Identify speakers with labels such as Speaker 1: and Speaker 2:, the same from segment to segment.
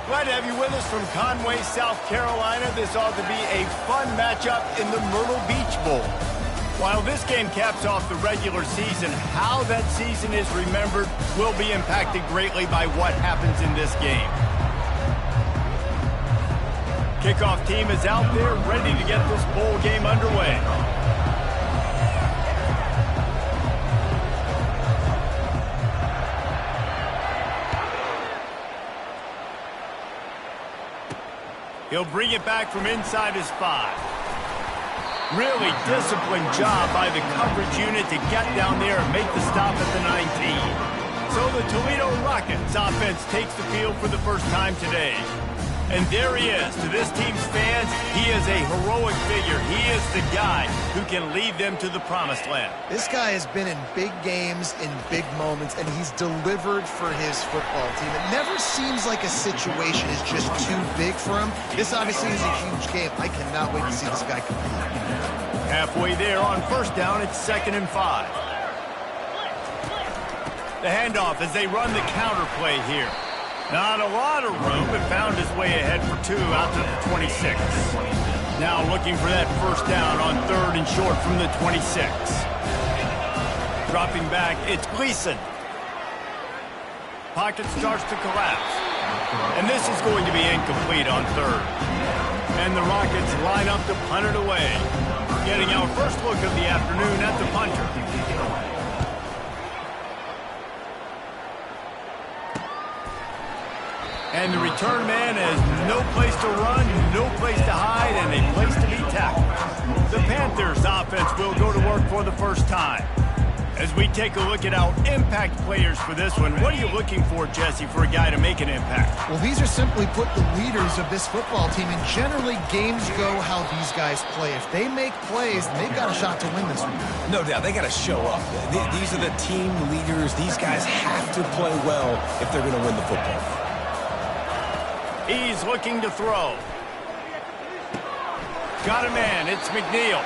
Speaker 1: Glad to have you with us from Conway, South Carolina. This ought to be a fun matchup in the Myrtle Beach Bowl. While this game caps off the regular season, how that season is remembered will be impacted greatly by what happens in this game. Kickoff team is out there ready to get this bowl game underway. He'll bring it back from inside his 5. Really disciplined job by the coverage unit to get down there and make the stop at the 19. So the Toledo Rockets offense takes the field for the first time today. And there he is. To this team's fans, he is a heroic figure. He is the guy who can lead them to the promised land.
Speaker 2: This guy has been in big games, in big moments, and he's delivered for his football team. It never seems like a situation is just too big for him. This obviously is a huge game. I cannot wait to see this guy compete.
Speaker 1: Halfway there on first down, it's 2nd and 5. The handoff as they run the counter play here. Not a lot of room, but found his way ahead for 2 out to the 26. Now looking for that first down on 3rd and short from the 26. Dropping back, it's Gleason. Pocket starts to collapse. And this is going to be incomplete on 3rd. And the Rockets line up to punt it away. Getting our first look of the afternoon at the punter. And the return man has no place to run, no place to hide, and a place to be tackled. The Panthers offense will go to work for the first time. As we take a look at our impact players for this one, what are you looking for, Jesse, for a guy to make an impact?
Speaker 2: Well, these are simply put the leaders of this football team, and generally games go how these guys play. If they make plays, they've got a shot to win this one.
Speaker 3: No doubt, they got to show up. These are the team leaders. These guys have to play well if they're going to win the football.
Speaker 1: He's looking to throw. Got a man, it's McNeil.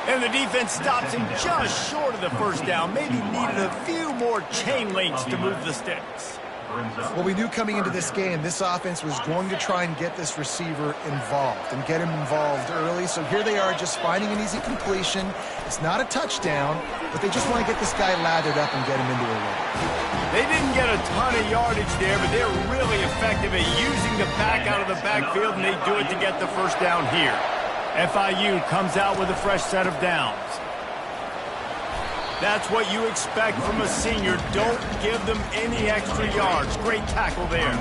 Speaker 1: And the defense stops him just short of the first down. Maybe needed a few more chain links to move the sticks.
Speaker 2: Well, we knew coming into this game, this offense was going to try and get this receiver involved and get him involved early. So here they are just finding an easy completion. It's not a touchdown, but they just want to get this guy lathered up and get him into a rhythm.
Speaker 1: They didn't get a ton of yardage there, but they're really effective at using the back out of the backfield, and they do it to get the first down here. FIU comes out with a fresh set of downs. That's what you expect from a senior. Don't give them any extra yards. Great tackle there.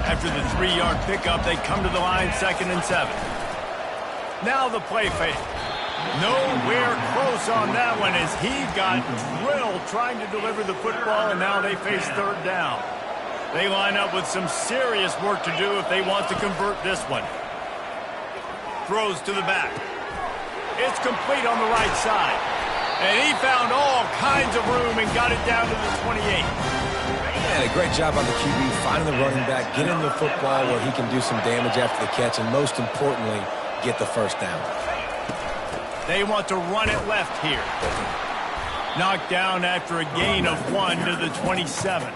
Speaker 1: After the 3-yard pickup, they come to the line 2nd and 7. Now the play fake. Nowhere close on that one as he got drilled trying to deliver the football, and now they face 3rd down. They line up with some serious work to do if they want to convert this one. Throws to the back. It's complete on the right side. And he found all kinds of room and got it down to the 28.
Speaker 3: And a great job on the QB, finding the running back, getting the football where he can do some damage after the catch, and most importantly, get the first down.
Speaker 1: They want to run it left here. Knocked down after a gain of 1 to the 27.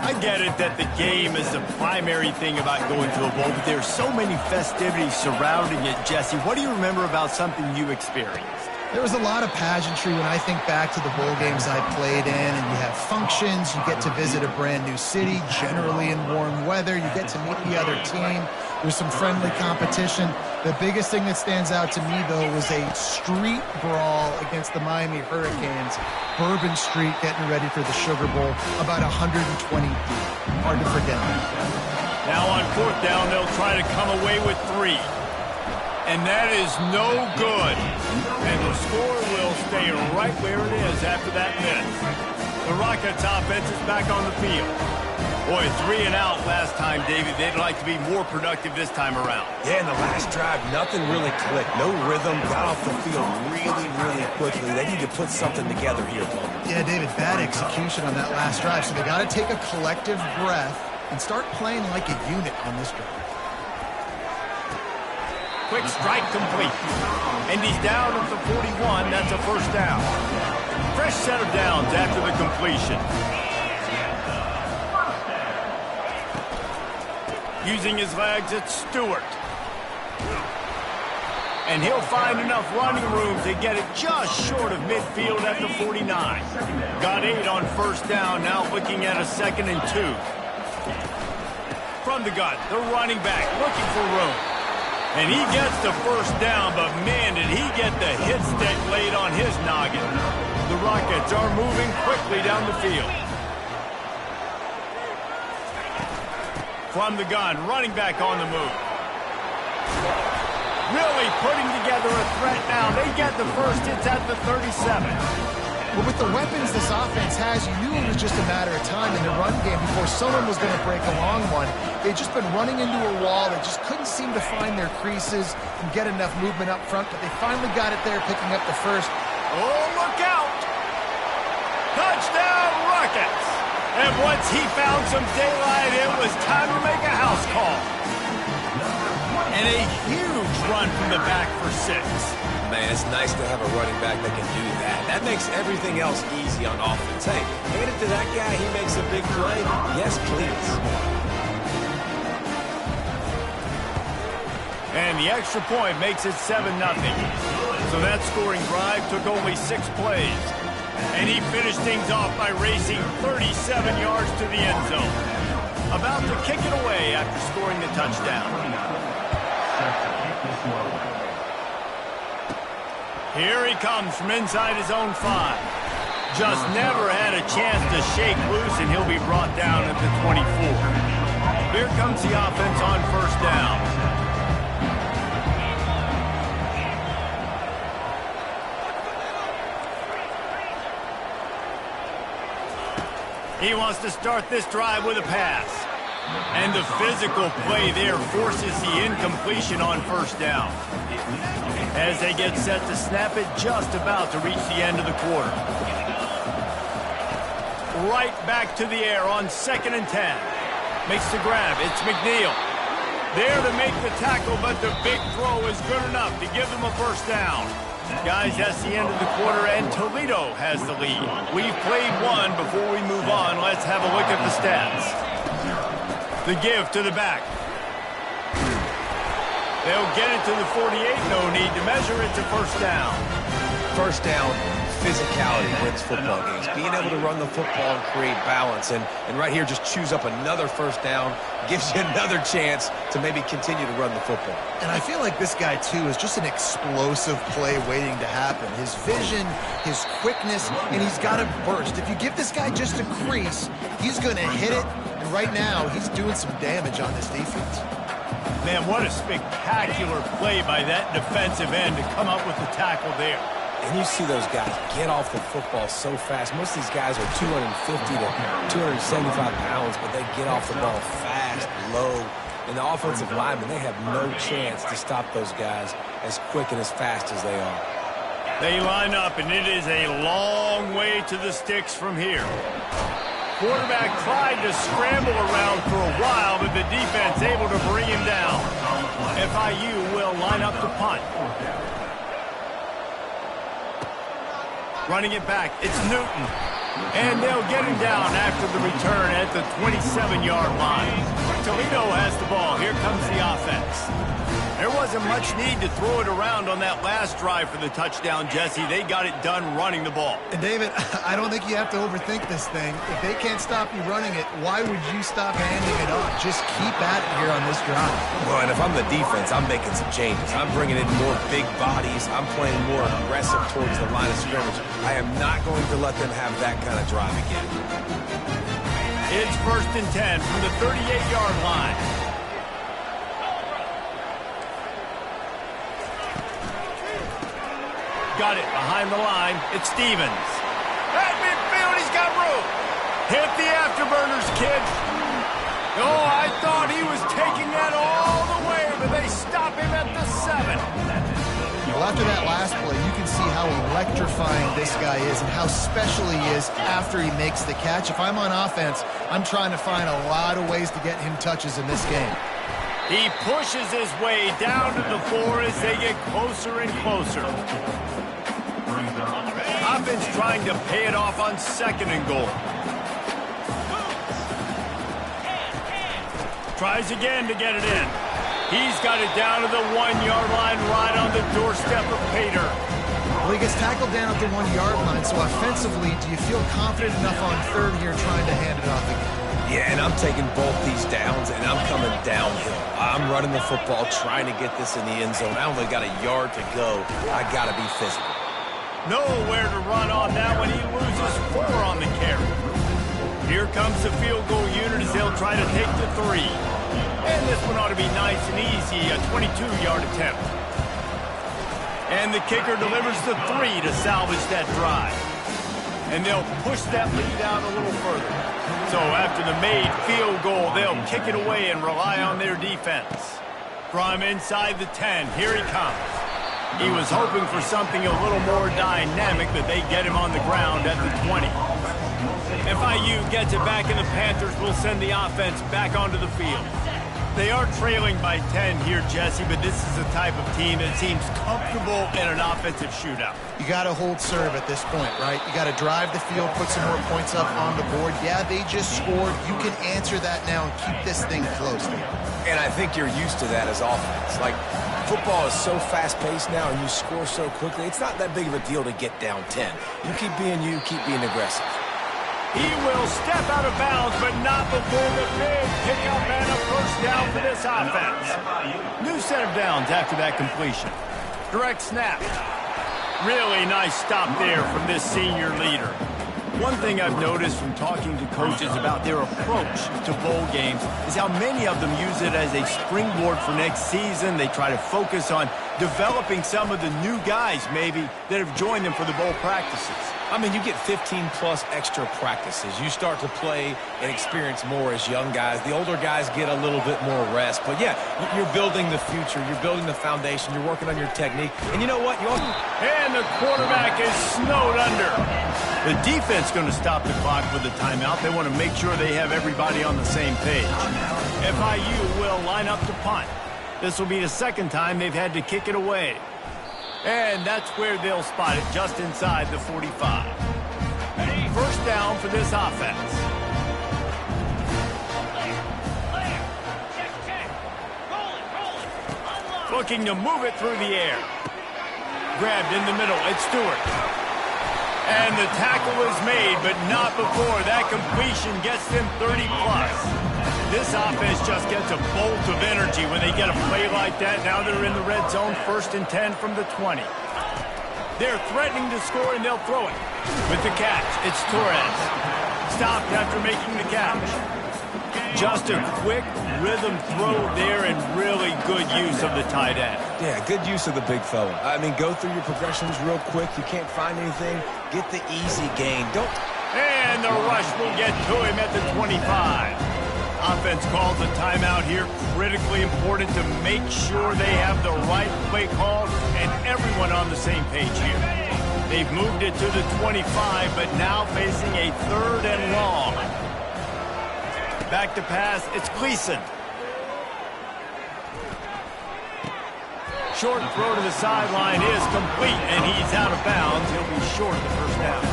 Speaker 1: I get it that the game is the primary thing about going to a bowl, but there's so many festivities surrounding it, Jesse. What do you remember about something you experienced?
Speaker 2: There was a lot of pageantry when I think back to the bowl games I played in, and you have functions, you get to visit a brand new city, generally in warm weather, you get to meet the other team, there's some friendly competition. The biggest thing that stands out to me, though, was a street brawl against the Miami Hurricanes. Bourbon Street getting ready for the Sugar Bowl, about 120 deep. Hard to forget that.
Speaker 1: Now on 4th down, they'll try to come away with 3. And that is no good. And the score will stay right where it is after that miss. The Rockets offense is back on the field. Boy, 3 and out last time, David. They'd like to be more productive this time around.
Speaker 3: Yeah, in the last drive, nothing really clicked. No rhythm, got off the field really, really quickly. They need to put something together here, Paul.
Speaker 2: Yeah, David, bad execution on that last drive. So they got to take a collective breath and start playing like a unit on this drive.
Speaker 1: Quick strike complete. And he's down at the 41. That's a first down. Fresh set of downs after the completion. Using his legs, it's Stewart. And he'll find enough running room to get it just short of midfield at the 49. Got 8 on first down, now looking at a 2nd and 2. From the gun, the running back looking for room. And he gets the first down, but man, did he get the hit stick laid on his noggin. The Rockets are moving quickly down the field. From the gun, running back on the move. Really putting together a threat now. They get the first. It's at the 37.
Speaker 2: But with the weapons this offense has, you knew it was just a matter of time in the run game before someone was going to break a long one. They'd just been running into a wall. They just couldn't seem to find their creases and get enough movement up front, but they finally got it there, picking up the first.
Speaker 1: Oh, look out! Touchdown, Rockets! And once he found some daylight, it was time to make a house call. And a huge run from the back for 6.
Speaker 3: Man, it's nice to have a running back that can do that. That makes everything else easy on offense. Hey, hand it to that guy, he makes a big play. Yes, please.
Speaker 1: And the extra point makes it 7-0. So that scoring drive took only 6 plays. And he finished things off by racing 37 yards to the end zone. About to kick it away after scoring the touchdown. Here he comes from inside his own 5. Just never had a chance to shake loose, and he'll be brought down at the 24. Here comes the offense on first down. He wants to start this drive with a pass. And the physical play there forces the incompletion on first down. As they get set to snap it, just about to reach the end of the quarter. Right back to the air on 2nd and 10. Makes the grab. It's McNeil. There to make the tackle, but the big throw is good enough to give them a first down. Guys, that's the end of the quarter, and Toledo has the lead. We've played one. Before we move on, let's have a look at the stats. The give to the back. They'll get it to the 48. No need to measure it to first down.
Speaker 3: First down, physicality wins football games. Being able to run the football and create balance. And right here, just choose up another first down. Gives you another chance to maybe continue to run the football.
Speaker 2: And I feel like this guy, too, is just an explosive play waiting to happen. His vision, his quickness, and he's got a burst. If you give this guy just a crease, he's going to hit it. And right now, he's doing some damage on this defense.
Speaker 1: Man, what a spectacular play by that defensive end to come up with the tackle there.
Speaker 3: And you see those guys get off the football so fast. Most of these guys are 250 to 275 pounds, but they get off the ball fast, low. And the offensive linemen, they have no chance to stop those guys as quick and as fast as they are.
Speaker 1: They line up, and it is a long way to the sticks from here. Quarterback tried to scramble around for a while, but the defense able to bring him down. FIU will line up to punt. Running it back, it's Newton. And they'll get him down after the return at the 27-yard line. Toledo has the ball. Here comes the offense. There wasn't much need to throw it around on that last drive for the touchdown, Jesse. They got it done running the ball.
Speaker 2: And, David, I don't think you have to overthink this thing. If they can't stop you running it, why would you stop handing it off? Just keep at it here on this drive.
Speaker 3: Well, and if I'm the defense, I'm making some changes. I'm bringing in more big bodies. I'm playing more aggressive towards the line of scrimmage. I am not going to let them have that kind of drive again.
Speaker 1: It's 1st and 10 from the 38-yard line. Got it behind the line. It's Stevens. At midfield, he's got room. Hit the afterburners, kid. Oh, I thought he was taking that all the way, but they stop him at the 7.
Speaker 2: Well, after that last play, you can see how electrifying this guy is and how special he is after he makes the catch. If I'm on offense, I'm trying to find a lot of ways to get him touches in this game.
Speaker 1: He pushes his way down to the floor as they get closer and closer. Offense trying to pay it off on 2nd and goal. Tries again to get it in. He's got it down to the 1-yard line right on the doorstep of Pater.
Speaker 2: Well, he gets tackled down at the 1-yard line, so offensively, do you feel confident enough on third here trying to hand it off again?
Speaker 3: Yeah, and I'm taking both these downs, and I'm coming downhill. I'm running the football, trying to get this in the end zone. I only got a yard to go. I got to be physical.
Speaker 1: Nowhere to run on that one. He loses 4 on the carry. Here comes the field goal unit as they'll try to take the 3. And this one ought to be nice and easy, a 22-yard attempt. And the kicker delivers the 3 to salvage that drive. And they'll push that lead out a little further. So after the made field goal, they'll kick it away and rely on their defense. From inside the 10, here he comes. He was hoping for something a little more dynamic, but they get him on the ground at the 20. FIU gets it back, and the Panthers will send the offense back onto the field. They are trailing by 10 here, Jesse, but this is the type of team that seems comfortable in an offensive shootout.
Speaker 2: You got to hold serve at this point, right? You got to drive the field, put some more points up on the board. Yeah, they just scored. You can answer that now and keep this thing close.
Speaker 3: And I think you're used to that as offense. Like, football is so fast-paced now, and you score so quickly. It's not that big of a deal to get down 10. You keep being aggressive.
Speaker 1: He will step out of bounds, but not before the big pickup and a first down for this offense. New set of downs after that completion. Direct snap. Really nice stop there from this senior leader. One thing I've noticed from talking to coaches about their approach to bowl games is how many of them use it as a springboard for next season. They try to focus on developing some of the new guys, maybe, that have joined them for the bowl practices.
Speaker 3: I mean, you get 15-plus extra practices. You start to play and experience more as young guys. The older guys get a little bit more rest. But, yeah, you're building the future. You're building the foundation. You're working on your technique. And you know what?
Speaker 1: And the quarterback is snowed under. The defense going to stop the clock with a timeout. They want to make sure they have everybody on the same page. FIU will line up to punt. This will be the second time they've had to kick it away. And that's where they'll spot it, just inside the 45. First down for this offense. Looking to move it through the air. Grabbed in the middle. It's Stewart. And the tackle is made, but not before that completion gets them 30-plus. This offense just gets a bolt of energy when they get a play like that. Now they're in the red zone, 1st and 10 from the 20. They're threatening to score, and they'll throw it. With the catch, it's Torres. Stopped after making the catch. Just a quick rhythm throw there and really good use of the tight end.
Speaker 3: Yeah, good use of the big fella. I mean, go through your progressions real quick. You can't find anything. Get the easy gain.
Speaker 1: And the rush will get to him at the 25. Offense calls a timeout here. Critically important to make sure they have the right play call and everyone on the same page here. They've moved it to the 25, but now facing a 3rd and long. Back to pass, it's Gleason. Short throw to the sideline is complete, and he's out of bounds. He'll be short of the first down.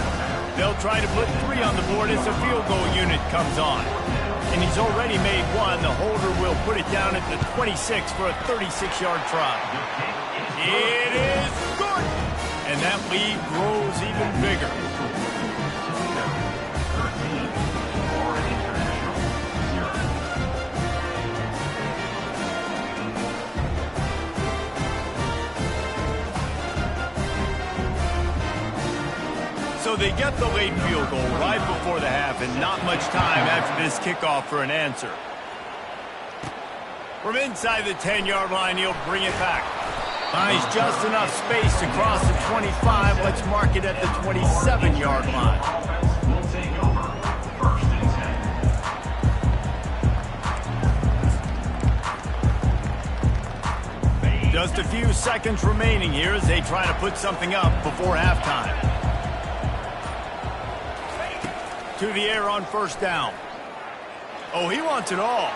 Speaker 1: They'll try to put 3 on the board as the field goal unit comes on. And he's already made 1. The holder will put it down at the 26 for a 36-yard try. It is good! And that lead grows even bigger. So they get the late field goal right before the half, and not much time after this kickoff for an answer. From inside the 10-yard line, he'll bring it back. Finds just enough space to cross the 25. Let's mark it at the 27-yard line. Just a few seconds remaining here as they try to put something up before halftime. To the air on first down. Oh, he wants it all.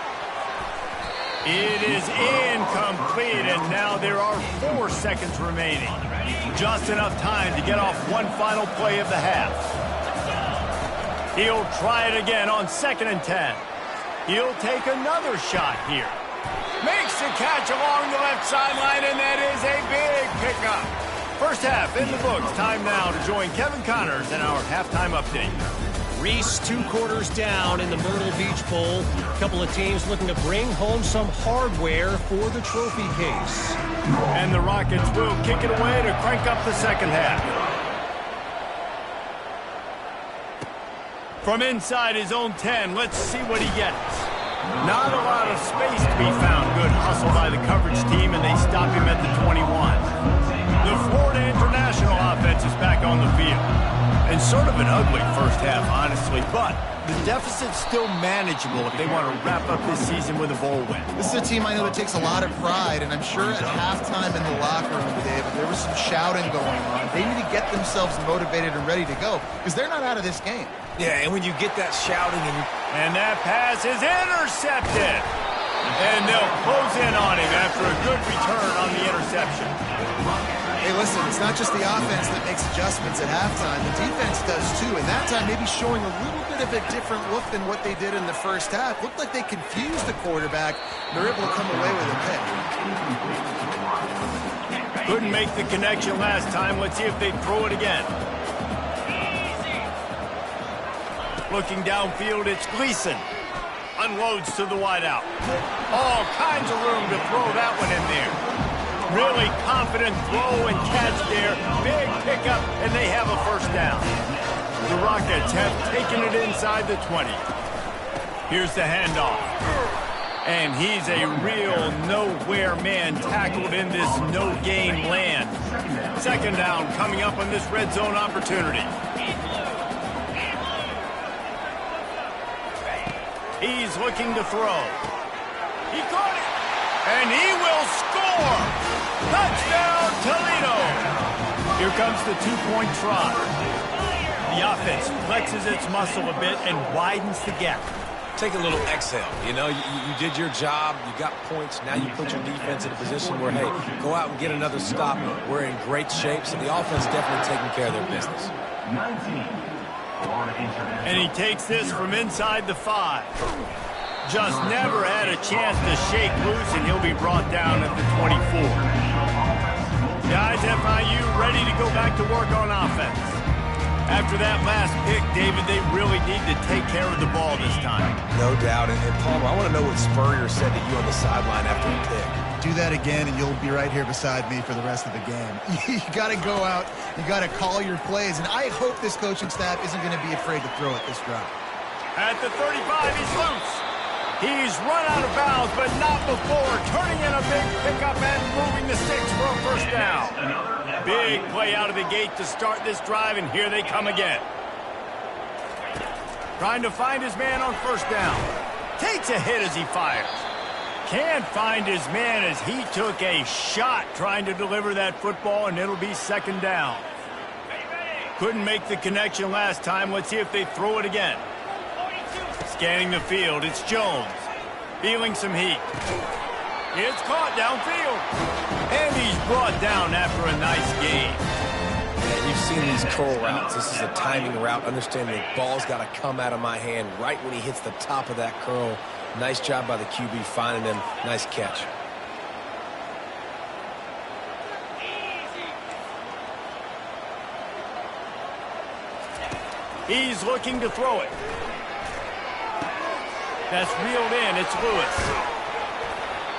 Speaker 1: It is incomplete, and now there are 4 seconds remaining. Just enough time to get off one final play of the half. He'll try it again on 2nd and 10. He'll take another shot here. Makes the catch along the left sideline, and that is a big pickup. First half in the books. Time now to join Kevin Connors in our halftime update.
Speaker 4: Reese 2 quarters down in the Myrtle Beach Bowl. A couple of teams looking to bring home some hardware for the trophy case.
Speaker 1: And the Rockets will kick it away to crank up the second half. From inside his own 10, let's see what he gets. Not a lot of space to be found. Good hustle by the coverage team, and they stop him at the 21. The Florida International offense is back on the field. And sort of an ugly first half, honestly, but the deficit's still manageable if they want to wrap up this season with a bowl win.
Speaker 2: This is a team I know that takes a lot of pride, and I'm sure at halftime in the locker room, David, there was some shouting going on. They need to get themselves motivated and ready to go, because they're not out of this game.
Speaker 3: Yeah, and when you get that shouting
Speaker 1: and that pass is intercepted. And they'll close in on him after a good return on the interception.
Speaker 2: Hey, listen, it's not just the offense that makes adjustments at halftime. The defense does too, and that time maybe showing a little bit of a different look than what they did in the first half. Looked like they confused the quarterback. They're able to come away with a pick.
Speaker 1: Couldn't make the connection last time. Let's see if they throw it again. Looking downfield, it's Gleason. Unloads to the wideout. All kinds of room to throw that one in there. Really confident throw and catch there. Big pickup, and they have a first down. The Rockets have taken it inside the 20. Here's the handoff. And he's a real nowhere man tackled in this no-gain land. Second down coming up on this red zone opportunity. He's looking to throw. He caught it. And he will score. Touchdown, Toledo. Here comes the two-point try. The offense flexes its muscle a bit and widens the gap.
Speaker 3: take a little exhale. You know, you did your job. You got points. Now you put your defense in a position where, hey, go out and get another stop. We're in great shape, so the offense definitely taking care of their business.
Speaker 1: And he takes this from inside the 5. Just never had a chance to shake loose, and he'll be brought down at the 24. Guys, FIU ready to go back to work on offense. After that last pick, David, they really need to take care of the ball this time.
Speaker 3: No doubt. And Palmer, I want to know what Spurrier said to you on the sideline after the pick.
Speaker 2: Do that again, and you'll be right here beside me for the rest of the game. You got to go out. You got to call your plays. And I hope this coaching staff isn't going to be afraid to throw it this drive. At the 35,
Speaker 1: he's loose. He's run out of bounds, but not before turning in a big pickup and moving the sticks for a first down. Big play out of the gate to start this drive, and here they come again. Trying to find his man on first down. Takes a hit as he fires. Can't find his man as he took a shot trying to deliver that football, and it'll be second down. Couldn't make the connection last time. Let's see if they throw it again. Scanning the field, it's Jones. Feeling some heat. It's caught downfield. And he's brought down after a nice gain.
Speaker 3: Yeah, you've seen these curl routes. This is a timing route. Understand the ball's got to come out of my hand right when he hits the top of that curl. Nice job by the QB finding him. Nice catch.
Speaker 1: He's looking to throw it. That's reeled in. It's Lewis.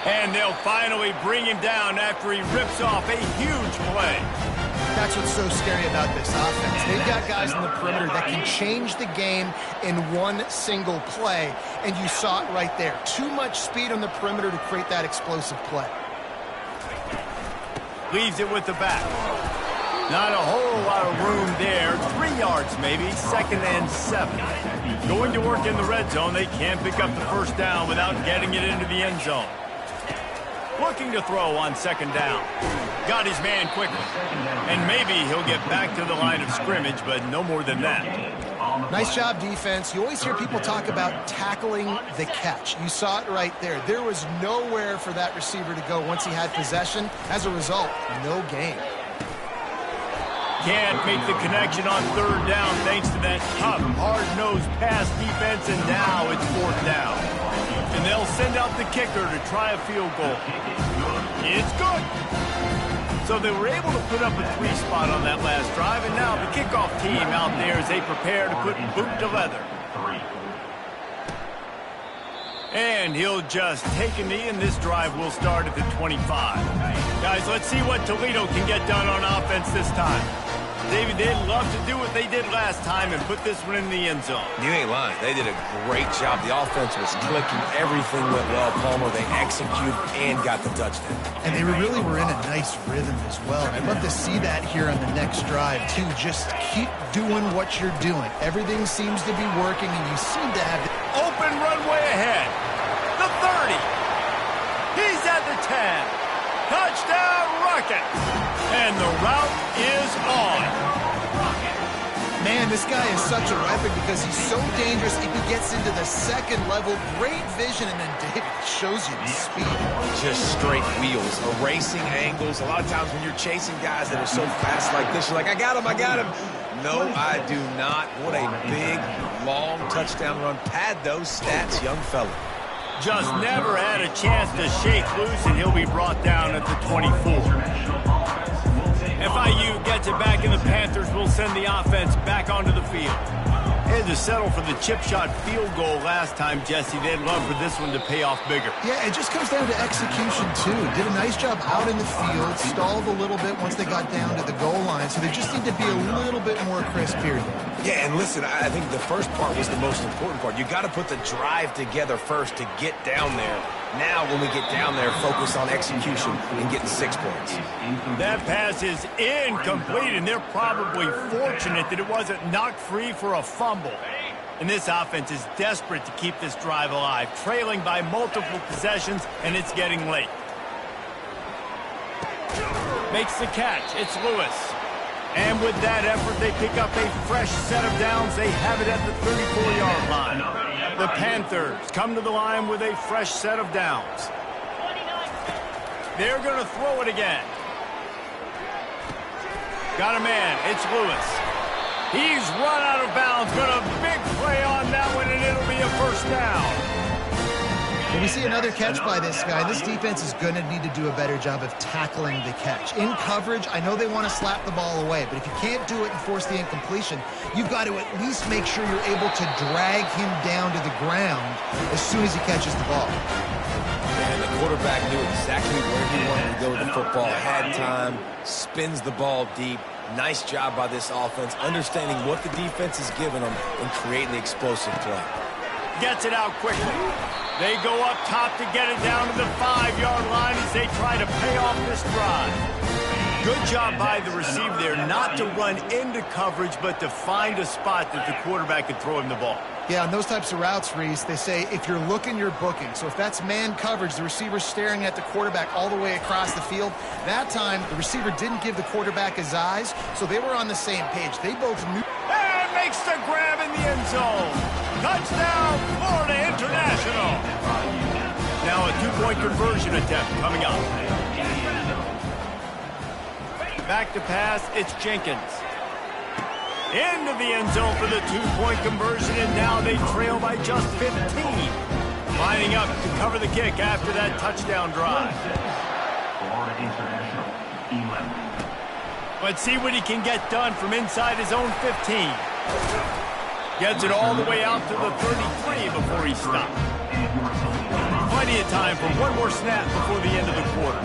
Speaker 1: And they'll finally bring him down after he rips off a huge play.
Speaker 2: That's what's so scary about this offense. They've got guys in the perimeter that can change the game in one single play, and you saw it right there. Too much speed on the perimeter to create that explosive play.
Speaker 1: Leaves it with the back. Not a whole lot of room there. 3 yards maybe, 2nd and 7. Going to work in the red zone. They can't pick up the first down without getting it into the end zone. Looking to throw on 2nd down. Got his man quickly. And maybe he'll get back to the line of scrimmage, but no more than that.
Speaker 2: Nice job, defense. You always hear people talk about tackling the catch. You saw it right there. There was nowhere for that receiver to go once he had possession. As a result, no gain.
Speaker 1: Can't make the connection on 3rd down thanks to that tough, hard-nosed pass defense, and now it's 4th down. And they'll send out the kicker to try a field goal. It's good. So they were able to put up a 3 spot on that last drive, and now the kickoff team out there as they prepare to put boot to leather. And he'll just take a knee, and this drive will start at the 25. Guys, let's see what Toledo can get done on offense this time. David, they'd love to do what they did last time and put this one in the end zone.
Speaker 3: You ain't lying. They did a great job. The offense was clicking. Everything went well, Palmer. They executed and got the touchdown.
Speaker 2: And they really were in a nice rhythm as well. I'd love to see that here on the next drive, too. Just keep doing what you're doing. Everything seems to be working, and you seem to have
Speaker 1: open runway ahead. The 30. He's at the 10. Touchdown Rockets. And the route is on.
Speaker 2: Man, this guy is such a weapon because he's so dangerous. If he gets into the second level, great vision, and then David shows you the speed.
Speaker 3: Just straight wheels, erasing angles. A lot of times when you're chasing guys that are so fast like this, you're like, I got him, I got him. No, I do not. What a big, long touchdown run. Pad those stats, young fella.
Speaker 1: Just never had a chance to shake loose, and he'll be brought down at the 24. FIU gets it back, and the Panthers will send the offense back onto the field. Had to settle for the chip shot field goal last time, Jesse. They'd love for this one to pay off bigger.
Speaker 2: Yeah, it just comes down to execution, too. Did a nice job out in the field, stalled a little bit once they got down to the goal line, so they just need to be a little bit more crisp here.
Speaker 3: Yeah, and listen, I think the first part was the most important part. You got to put the drive together first to get down there. Now, when we get down there, focus on execution and getting 6 points.
Speaker 1: That pass is incomplete, and they're probably fortunate that it wasn't knocked free for a fumble. And this offense is desperate to keep this drive alive, trailing by multiple possessions, and it's getting late. Makes the catch. It's Lewis. And with that effort, they pick up a fresh set of downs. They have it at the 34-yard line. The Panthers come to the line with a fresh set of downs. They're going to throw it again. Got a man. It's Lewis. He's run out of bounds. Got a big play on that one, and it'll be a first down.
Speaker 2: When we see another catch by this guy, this defense is going to need to do a better job of tackling the catch. In coverage, I know they want to slap the ball away, but if you can't do it and force the incompletion, you've got to at least make sure you're able to drag him down to the ground as soon as he catches the ball.
Speaker 3: And the quarterback knew exactly where he wanted to go with the football, had time, spins the ball deep. Nice job by this offense, understanding what the defense is giving them and creating the explosive play.
Speaker 1: Gets it out quickly. They go up top to get it down to the 5-yard line as they try to pay off this drive. Good job by the receiver there not to run into coverage, but to find a spot that the quarterback could throw him the ball.
Speaker 2: Yeah, on those types of routes, Reese, they say if you're looking, you're booking. So if that's man coverage, the receiver's staring at the quarterback all the way across the field. That time, the receiver didn't give the quarterback his eyes, so they were on the same page. They both knew.
Speaker 1: And makes the grab in the end zone. Touchdown, Florida International. Now a 2-point conversion attempt coming up. Back to pass, it's Jenkins. Into the end zone for the 2-point conversion, and now they trail by just 15. Lining up to cover the kick after that touchdown drive. Let's see what he can get done from inside his own 15. Gets it all the way out to the 33 before he stopped. Plenty of time for one more snap before the end of the quarter.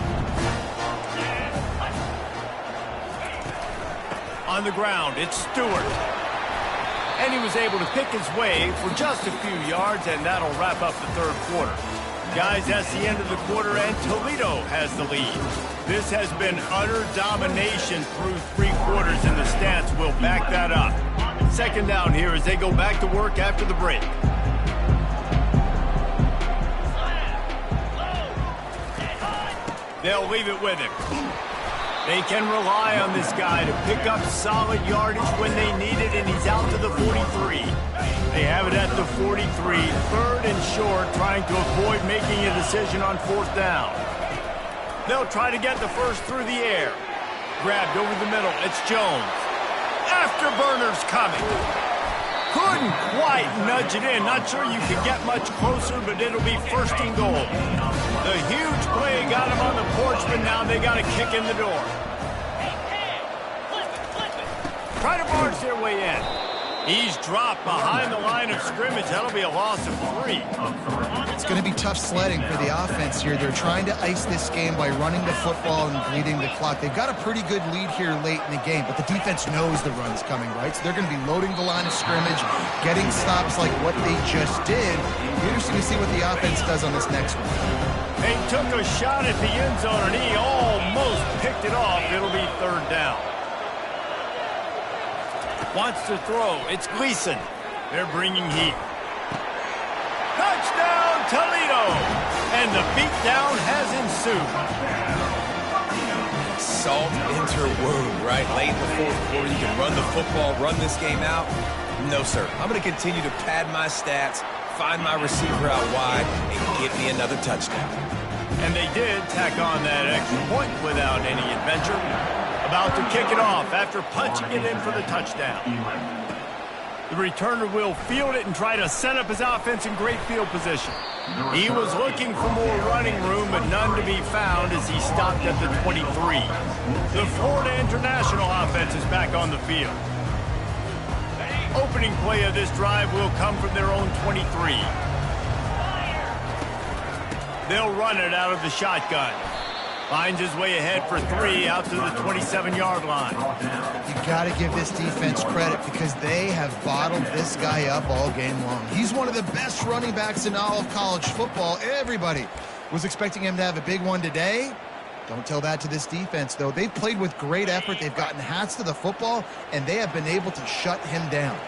Speaker 1: On the ground, it's Stewart. And he was able to pick his way for just a few yards, and that'll wrap up the third quarter. Guys, that's the end of the quarter, and Toledo has the lead. This has been utter domination through 3 quarters, and the stats will back that up. Second down here as they go back to work after the break. They'll leave it with him. They can rely on this guy to pick up solid yardage when they need it, and he's out to the 43. They have it at the 43, third and short, trying to avoid making a decision on 4th down. They'll try to get the first through the air. Grabbed over the middle, it's Jones. Afterburner's coming. Couldn't quite nudge it in. Not sure you can get much closer, but it'll be first and goal. The huge play got him on the porch, but now they got a kick in the door. Try to barge their way in. He's dropped behind the line of scrimmage. That'll be a loss of 3.
Speaker 2: It's going to be tough sledding for the offense here. They're trying to ice this game by running the football and bleeding the clock. They've got a pretty good lead here late in the game, but the defense knows the run's coming, right? So they're going to be loading the line of scrimmage, getting stops like what they just did. Interesting to see what the offense does on this next one.
Speaker 1: They took a shot at the end zone, and he almost picked it off. It'll be third down. Wants to throw. It's Gleason. They're bringing heat. Touchdown, Toledo! And the beatdown has ensued.
Speaker 3: Salt into her wound, right? Late in the fourth quarter, you can run the football, run this game out. No, sir. I'm going to continue to pad my stats, find my receiver out wide, and get me another touchdown.
Speaker 1: And they did tack on that extra point without any adventure. About to kick it off after punching it in for the touchdown. The returner will field it and try to set up his offense in great field position. He was looking for more running room, but none to be found as he stopped at the 23. The Florida International offense is back on the field. Opening play of this drive will come from their own 23. They'll run it out of the shotgun. Finds his way ahead for 3 out to the 27-yard line.
Speaker 2: You got to give this defense credit because they have bottled this guy up all game long. He's one of the best running backs in all of college football. Everybody was expecting him to have a big one today. Don't tell that to this defense, though. They've played with great effort. They've gotten hats to the football, and they have been able to shut him down.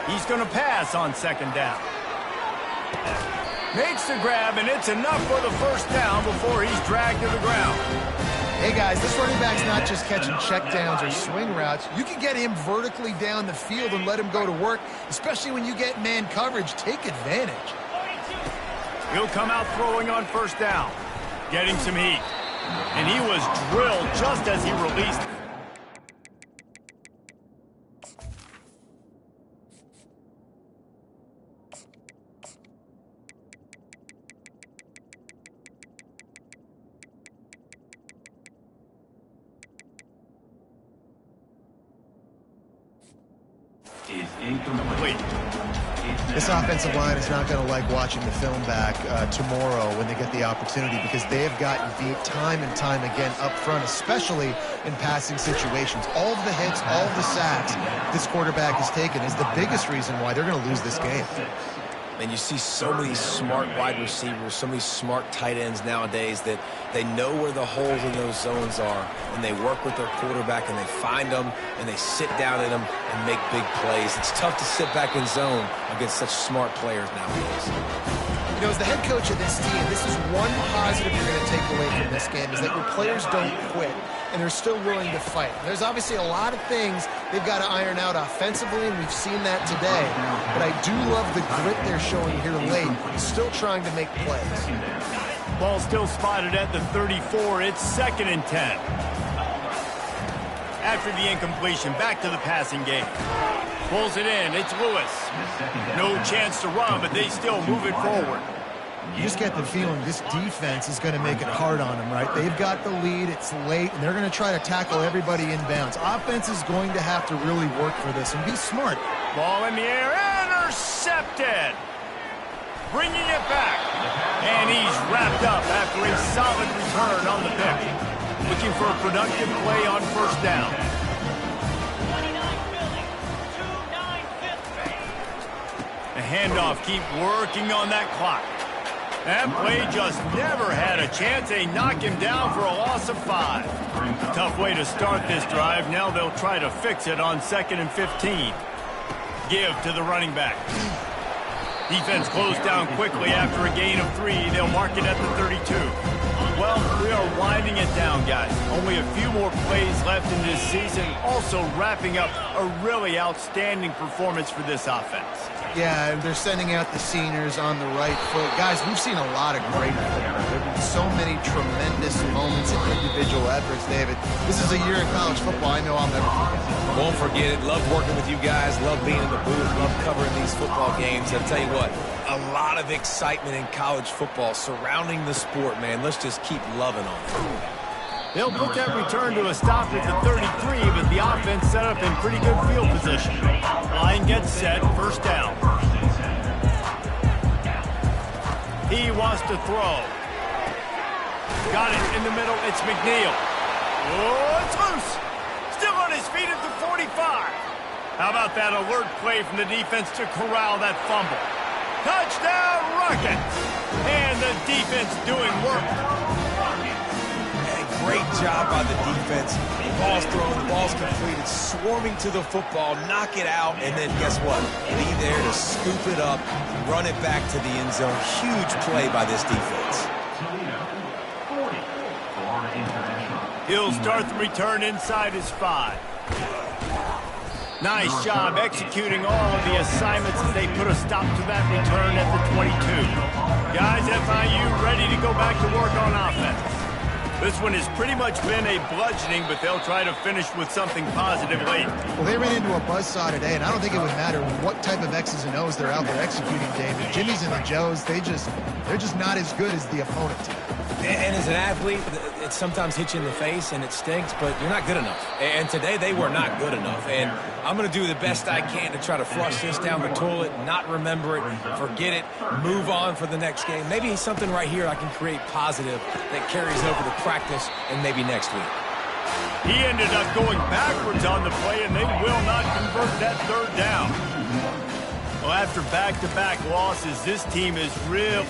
Speaker 1: He's going to pass on second down. Makes the grab, and it's enough for the first down before he's dragged to the ground.
Speaker 2: Hey, guys, this running back's not just catching checkdowns or swing routes. You can get him vertically down the field and let him go to work, especially when you get man coverage. Take advantage.
Speaker 1: He'll come out throwing on first down, getting some heat. And he was drilled just as he released it. Incomplete.
Speaker 2: This offensive line is not going to like watching the film back tomorrow when they get the opportunity because they have gotten beat time and time again up front, especially in passing situations. All of the hits, all of the sacks this quarterback has taken is the biggest reason why they're going to lose this game.
Speaker 3: And you see so many smart wide receivers, so many smart tight ends nowadays that they know where the holes in those zones are, and they work with their quarterback, and they find them, and they sit down in them and make big plays. It's tough to sit back in zone against such smart players nowadays.
Speaker 2: You know, as the head coach of this team, this is one positive you're going to take away from this game is that your players don't quit, and they're still willing to fight. There's obviously a lot of things they've got to iron out offensively, and we've seen that today. But I do love the grit they're showing here late, still trying to make plays.
Speaker 1: Ball still spotted at the 34. It's 2nd and 10. After the incompletion, back to the passing game. Pulls it in. It's Lewis. No chance to run, but they still move it forward.
Speaker 2: You just get the feeling this defense is going to make it hard on them, right? They've got the lead. It's late, and they're going to try to tackle everybody inbounds. Offense is going to have to really work for this and be smart.
Speaker 1: Ball in the air. Intercepted. Bringing it back. And he's wrapped up after a solid return on the pick. Looking for a productive play on first down. The handoff, keep working on that clock. That play just never had a chance. They knock him down for a loss of 5. Tough way to start this drive. Now they'll try to fix it on 2nd and 15. Give to the running back. Defense closed down quickly after a gain of 3. They'll mark it at the 32. Well, we are winding it down, guys. Only a few more plays left in this season. Also wrapping up a really outstanding performance for this offense.
Speaker 2: Yeah, they're sending out the seniors on the right foot. Guys, we've seen a lot of great football. There have been so many tremendous moments in individual efforts, David. This is a year in college football I know I'll never forget.
Speaker 3: Won't forget it. Love working with you guys. Love being in the booth. Love covering these football games. I'll tell you what, a lot of excitement in college football surrounding the sport, man. Let's just keep loving on it.
Speaker 1: They'll put that return to a stop at the 33, but the offense set up in pretty good field position. Line gets set, first down. He wants to throw. Got it in the middle, it's McNeil. Oh, it's loose. Still on his feet at the 45. How about that alert play from the defense to corral that fumble? Touchdown, Rockets! And the defense doing work.
Speaker 3: Great job by the defense. The ball's thrown, the ball's completed, swarming to the football, knock it out, and then guess what? Be there to scoop it up, run it back to the end zone. Huge play by this defense.
Speaker 1: He'll start the return inside his 5. Nice job executing all of the assignments as they put a stop to that return at the 22. Guys, FIU ready to go back to work on offense. This one has pretty much been a bludgeoning, but they'll try to finish with something positive late.
Speaker 2: Well, they ran into a buzzsaw today, and I don't think it would matter what type of X's and O's they're out there executing, David. Jimmy's and the Joes, they're just not as good as the opponent team.
Speaker 3: And as an athlete, it sometimes hits you in the face and it stinks, but you're not good enough. And today they were not good enough. And I'm going to do the best I can to try to flush this down the toilet, not remember it, forget it, move on for the next game. Maybe something right here I can create positive that carries over to practice and maybe next week.
Speaker 1: He ended up going backwards on the play, and they will not convert that third down. Well, after back-to-back losses, this team is real.